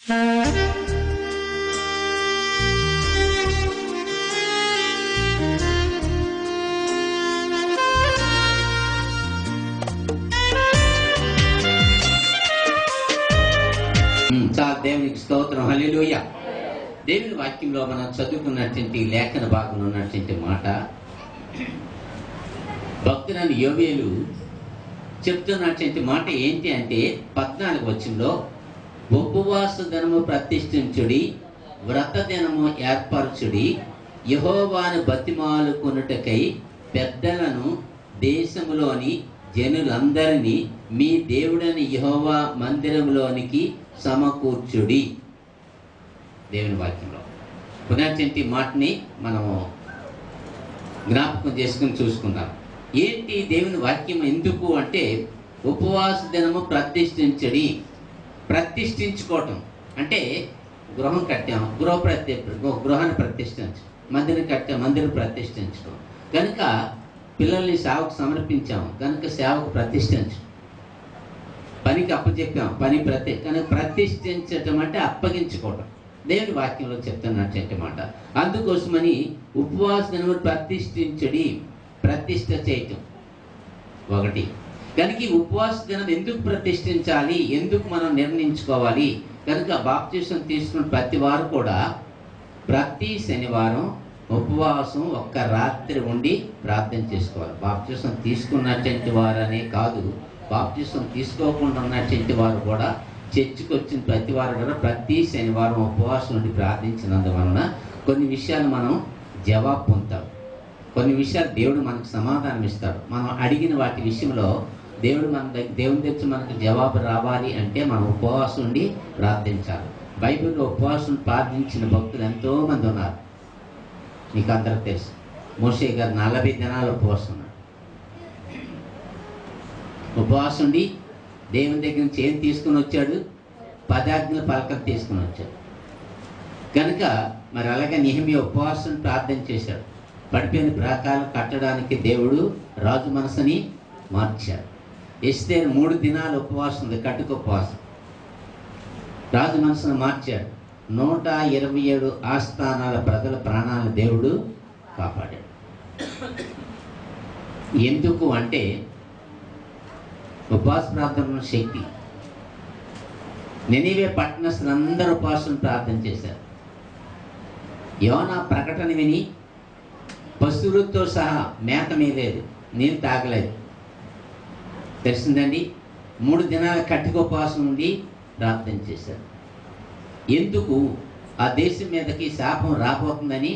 దేవునికి స్తోత్రం, హల్లెలూయా. దేవుని వాక్యంలో మనం చదువుకున్నటువంటి లేఖన భాగంలో ఉన్నటువంటి మాట, భక్తుడైన యోవేలు చెప్తున్నటువంటి మాట ఏంటి అంటే 14వ వచనంలో, ఉపవాస దినము ప్రతిష్ఠించుడి, వ్రత దినము ఏర్పరచుడి, యెహోవాను బతిమాలుకొనుటకై పెద్దలను దేశములోని జనులందరినీ మీ దేవుడైన యెహోవా మందిరంలోనికి సమకూర్చుడి. దేవుని వాక్యంలో పునర్చంటి మాటని మనము జ్ఞాపకం చేసుకుని చూసుకుందాం. ఏంటి దేవుని వాక్యం ఎందుకు అంటే, ఉపవాస దినము ప్రతిష్ఠించడి. ప్రతిష్ఠించుకోవటం అంటే గృహం కట్టాం, గృహాన్ని ప్రతిష్ఠించడం, మందిరం కట్టాం, మందిరం ప్రతిష్ఠించడం, కనుక పిల్లల్ని సేవకు సమర్పించాం కనుక సేవకు ప్రతిష్ఠించడం, పనికి అప్పచెప్పాం పని కనుక ప్రతిష్ఠించటం అంటే అప్పగించుకోవటం. దేవుని వాక్యంలో చెప్తున్నటువంటి మాట. అందుకోసమని ఉపవాస దినము ప్రతిష్ఠించడి, ప్రతిష్ఠ చేయటం ఒకటి. కనుక ఈ ఉపవాస దినం ఎందుకు ప్రతిష్ఠించాలి, ఎందుకు మనం నిర్ణయించుకోవాలి? కనుక బాప్తిసం తీసుకున్న ప్రతి వారు కూడా ప్రతి శనివారం ఉపవాసం ఒక్క రాత్రి ఉండి ప్రార్థన చేసుకోవాలి. బాప్తిసం తీసుకున్నటువంటి వారనే కాదు, బాప్తిసం తీసుకోకుండా ఉన్నటువంటి వారు కూడా చర్చికి వచ్చిన ప్రతి వారు కూడా ప్రతి శనివారం ఉపవాసం ఉండి ప్రార్థించినందువలన కొన్ని విషయాలు మనం జవాబు పొందుతాం, కొన్ని విషయాలు దేవుడు మనకు సమాధానం ఇస్తాడు. మనం అడిగిన వాటి విషయంలో దేవుని దగ్గర మనకు జవాబు రావాలి అంటే మనం ఉపవాసం ఉండి ప్రార్థించాలి. బైబిల్లో ఉపవాసం ప్రార్థించిన భక్తులు ఎంతోమంది ఉన్నారు, మీకు అందరికి తెలుసు. మోషే గారు 40 దినాలు ఉపవాసం ఉన్నాడు. ఉపవాసం ఉండి దేవుని దగ్గర నుంచి ఏం తీసుకుని వచ్చాడు? 10 ఆజ్ఞల పలకలు తీసుకుని వచ్చాడు. కనుక మరి అలాగే నెహెమ్యా ఉపవాసం ప్రార్థన చేశాడు. పడిపోయిన ప్రాకారం కట్టడానికి దేవుడు రాజు మనసుని మార్చాడు. ఎస్తేరు 3 దినాలు ఉపవాసం ఉంది, కట్టుక ఉపవాసం, రాజు మనసును మార్చాడు. 127 ఆస్థానాల ప్రజల ప్రాణాలను దేవుడు కాపాడాడు. ఎందుకు అంటే ఉపవాస ప్రార్థన శక్తి. నినివే పట్టణస్థులందరూ ఉపవాసం ప్రార్థన చేశారు. యోనా ప్రకటన విని పశువులతో సహా మేత మీలేదు, నీళ్ళు తాగలేదు. తెలిసిందండి, 3 దినాల కట్టిక ఉపవాసం ఉండి ప్రార్థన చేశారు. ఎందుకు? ఆ దేశం మీదకి శాపం రాబోతుందని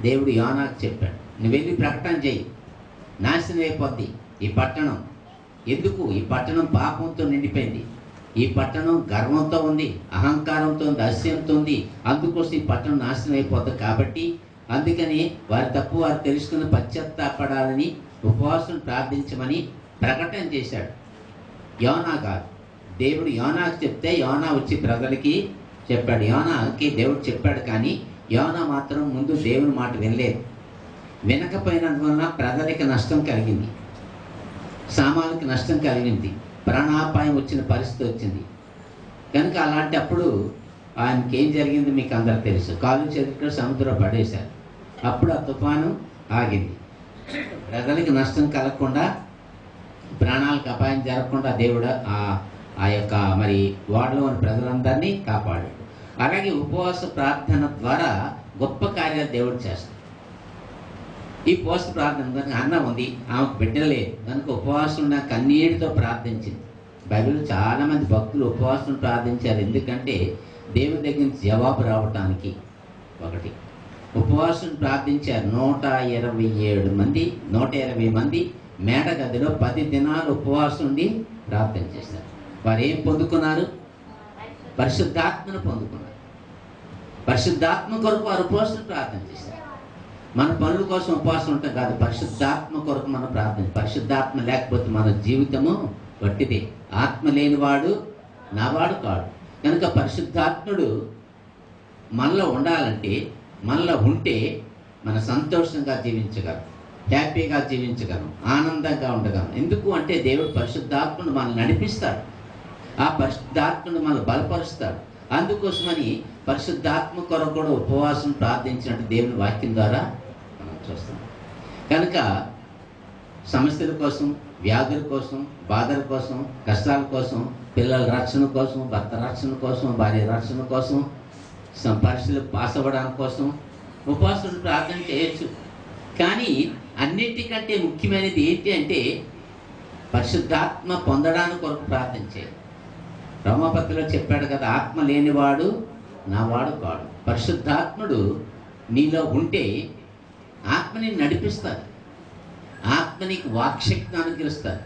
దేవుడు యోనాకు చెప్పాడు. నువ్వు వెళ్ళి ప్రకటన చేయి, నాశనం అయిపోద్ది ఈ పట్టణం. ఎందుకు? ఈ పట్టణం పాపంతో నిండిపోయింది, ఈ పట్టణం గర్వంతో ఉంది, అహంకారంతో ఉంది, అసహ్యంతో ఉంది. అందుకోసం ఈ పట్టణం నాశనం అయిపోతుంది. కాబట్టి అందుకని వారి తప్పు వారు తెలుసుకుని పశ్చాత్తాపడాలని ఉపవాసం ప్రార్థించమని ప్రకటన చేశాడు. యోనా కాదు, దేవుడు యోనాకు చెప్తే యోనా వచ్చి ప్రజలకి చెప్పాడు. యోనాకి దేవుడు చెప్పాడు, కానీ యోనా మాత్రం ముందు దేవుని మాట వినలేదు. వినకపోయినందువలన ప్రజలకి నష్టం కలిగింది, సామాన్యులకు నష్టం కలిగింది, ప్రాణాపాయం వచ్చిన పరిస్థితి వచ్చింది. కనుక అలాంటి అప్పుడు ఆయనకి ఏం జరిగింది మీకు అందరికి తెలుసు. కాలు చేతులు సముద్రంలో పడేశారు. అప్పుడు ఆ తుఫాను ఆగింది. ప్రజలకి నష్టం కలగకుండా, ప్రాణాలకు అపాయం జరగకుండా దేవుడు ఆ యొక్క మరి వాడలో ఉన్న ప్రజలందరినీ కాపాడాడు. అలాగే ఉపవాస ప్రార్థన ద్వారా గొప్ప కార్యాలు దేవుడు చేస్తాడు. ఈ ఉపవాస ప్రార్థన కనుక అన్న ఉంది, ఆమెకు బిడ్డలే కనుక ఉపవాసం ఉన్న కన్నీటితో ప్రార్థించింది. బైబిల్లో చాలామంది భక్తులు ఉపవాసం ప్రార్థించారు. ఎందుకంటే దేవుని దగ్గర నుంచి జవాబు రావటానికి. ఒకటి, ఉపవాసం ప్రార్థించారు 120 మంది మేడ గదిలో 10 దినాలు ఉపవాసం ఉండి ప్రార్థన చేశారు. వారు ఏం పొందుకున్నారు? పరిశుద్ధాత్మను పొందుకున్నారు. పరిశుద్ధాత్మ కొరకు వారు ఉపవాసం ప్రార్థన చేశారు. మన పనుల కోసం ఉపవాసం ఉంటాం కాదు, పరిశుద్ధాత్మ కొరకు మనం ప్రార్థన. పరిశుద్ధాత్మ లేకపోతే మన జీవితము వట్టిదే. ఆత్మ లేనివాడు నావాడు కాడు. కనుక పరిశుద్ధాత్ముడు మనలో ఉండాలంటే, మనలో ఉంటే మన సంతోషంగా జీవించగలం, హ్యాపీగా జీవించగలం, ఆనందంగా ఉండగలం. ఎందుకు అంటే దేవుడు పరిశుద్ధాత్ముడు మనల్ని నడిపిస్తాడు, ఆ పరిశుద్ధాత్ముడు మనల్ని బలపరుస్తాడు. అందుకోసమని పరిశుద్ధాత్మ కొరకు కూడా ఉపవాసం ప్రార్థించినట్టు దేవుని వాక్యం ద్వారా మనం చూస్తాం. కనుక సమస్యల కోసం, వ్యాధుల కోసం, బాధల కోసం, కష్టాల కోసం, పిల్లల రక్షణ కోసం, భర్త రక్షణ కోసం, భార్య రక్షణ కోసం, పరీక్షలు పాస్ అవ్వడానికి కోసం ఉపవాసం ప్రార్థన చేయొచ్చు. కానీ అన్నిటికంటే ముఖ్యమైనది ఏంటి అంటే పరిశుద్ధాత్మ పొందడానికి కొరకు ప్రార్థన చేయాలి. రోమాపత్రికలో చెప్పాడు కదా, ఆత్మ లేనివాడు నావాడు కాడు. పరిశుద్ధాత్ముడు నీలో ఉంటే ఆత్మని నడిపిస్తాడు, ఆత్మ నీకు వాక్శక్తిని అనుగ్రహిస్తాడు,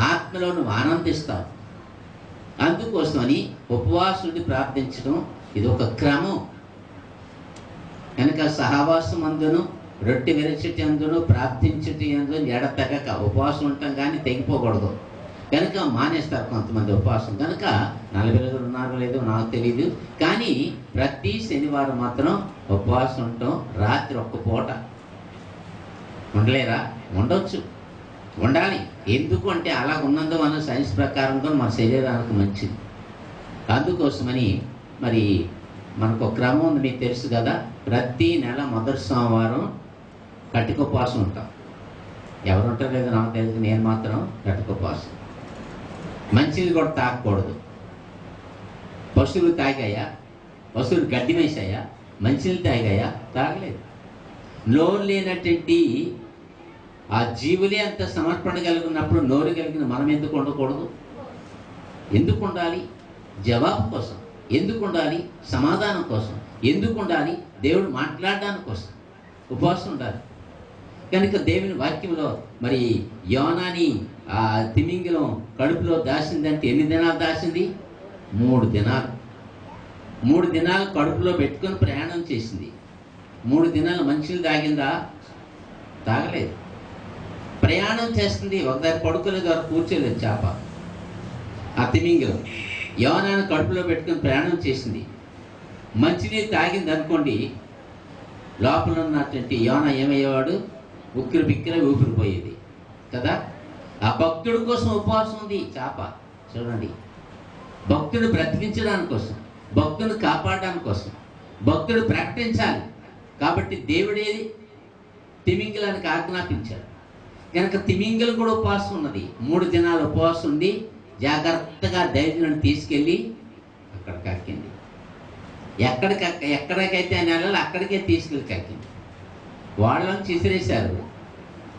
ఆత్మలో నువ్వు ఆనందిస్తావు. అందుకోసమని ఉపవాసుని ప్రార్థించడం ఇది ఒక క్రమం. కనుక సహవాసం అందును, రొట్టె విరచటి అందును, ప్రార్థించటి అందును ఎడతెగక ఉపవాసం ఉంటాం కానీ తెగిపోకూడదు. కనుక మానేస్తారు కొంతమంది ఉపవాసం. కనుక 40 రోజులు ఉన్నారో లేదో నాకు తెలియదు, కానీ ప్రతి శనివారం మాత్రం ఉపవాసం ఉంటాం. రాత్రి ఒక్క పూట ఉండలేరా? ఉండవచ్చు, ఉండాలి. ఎందుకు అంటే అలా ఉన్నందు మన సైన్స్ ప్రకారంగా మన శరీరానికి మంచిది. అందుకోసమని మరి మనకు ఒక క్రమం ఉంది, మీకు తెలుసు కదా. ప్రతి నెల మొదటి సోమవారం కటిక ఉపవాసం ఉంటాం. ఎవరు ఉంటారో లేదో నాకు తెలుసు, నేను మాత్రం కటిక ఉపవాసం. మంచిది కూడా తాగకూడదు. పశువులు తాగాయా? పశువులు గడ్డి వేసాయా? మంచినీళ్ళు తాగాయా? తాగలేదు. నోరు లేనటువంటి ఆ జీవులే అంత సమర్పణ కలిగినప్పుడు నోరు కలిగిన మనం ఎందుకు ఉండకూడదు? ఎందుకు ఉండాలి? జవాబు కోసం. ఎందుకు ఉండాలి? సమాధానం కోసం. ఎందుకు ఉండాలి? దేవుడు మాట్లాడడానికి కోసం ఉపవాసం ఉండాలి. కనుక దేవుని వాక్యంలో మరి యోనాని ఆ తిమింగలం కడుపులో దాచిందంటే ఎన్ని దినాలు దాచింది? 3 దినాలు. 3 దినాలు కడుపులో పెట్టుకొని ప్రయాణం చేసింది. 3 దినాలు మంచినీళ్ళు తాగిందా? తాగలేదు. ప్రయాణం చేస్తుంది, ఒకదారి పడుకోలేదు, వారు కూర్చోలేదు. చేప ఆ తిమింగలం యోనాను కడుపులో పెట్టుకొని ప్రయాణం చేసింది. మంచినీళ్ళు తాగింది అనుకోండి, లోపల ఉన్నటువంటి యోన ఏమయ్యేవాడు? ఉక్కిరి బిక్కిరి ఊపిరిపోయేది కదా. ఆ భక్తుడి కోసం ఉపవాసం ఉంది చేప. చూడండి, భక్తుడు బ్రతికించడానికి కోసం, భక్తుడు కాపాడడానికి కోసం, భక్తుడు ప్రకటించాలి. కాబట్టి దేవుడే తిమింగలానికి ఆజ్ఞాపించాడు. కనుక తిమింగలం కూడా ఉపవాసం ఉన్నది. 3 దినాలు ఉపవాసం ఉంది. జాగ్రత్తగా ధైర్యాన్ని తీసుకెళ్ళి అక్కడ కక్కింది. ఎక్కడికైతే ఆయన వెళ్ళాలి అక్కడికే తీసుకెళ్ళి కక్కింది. వాళ్ళని విసిరేశారు.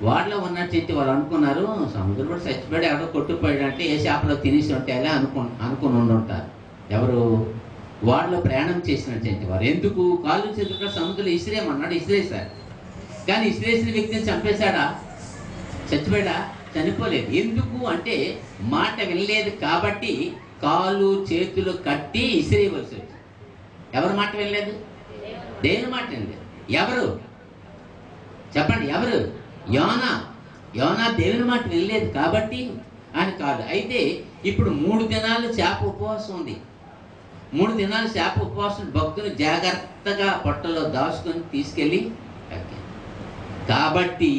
వాళ్ళలో ఉన్నట్టు వాళ్ళు అనుకున్నారు సముద్రం కూడా చచ్చిపోయాడు, ఎవడో కొట్టుపోయాడు అంటే ఏ చేపలో తినేసి ఉంటే అలా అనుకుని ఉండుంటారు. ఎవరు? వాళ్ళలో ప్రయాణం చేసినటువంటి వారు. ఎందుకు? కాళ్ళు చేతులు సముద్రంలో ఇసిరేమన్నాడు, ఇసిరేశారు. కానీ ఇసిరేసిన వ్యక్తిని చంపేశాడా? చచ్చిపోయాడా? చనిపోలేదు. ఎందుకు అంటే మాట వినలేదు కాబట్టి కాళ్ళు చేతులు కట్టి ఇసిరేయవలసి వచ్చింది. ఎవరి మాట వినలేదు? దేవుని మాట వినలేదు. ఎవరు చెప్పండి? ఎవరు? యోనా. యోనా దేవుని మాట వినలేదు కాబట్టి ఆయన కాదు. అయితే ఇప్పుడు 3 దినాలు చేప ఉపవాసం ఉంది. 3 దినాలు చేప ఉపవాసం భక్తులు జాగ్రత్తగా పొట్టలో దాచుకొని తీసుకెళ్ళి కాబట్టి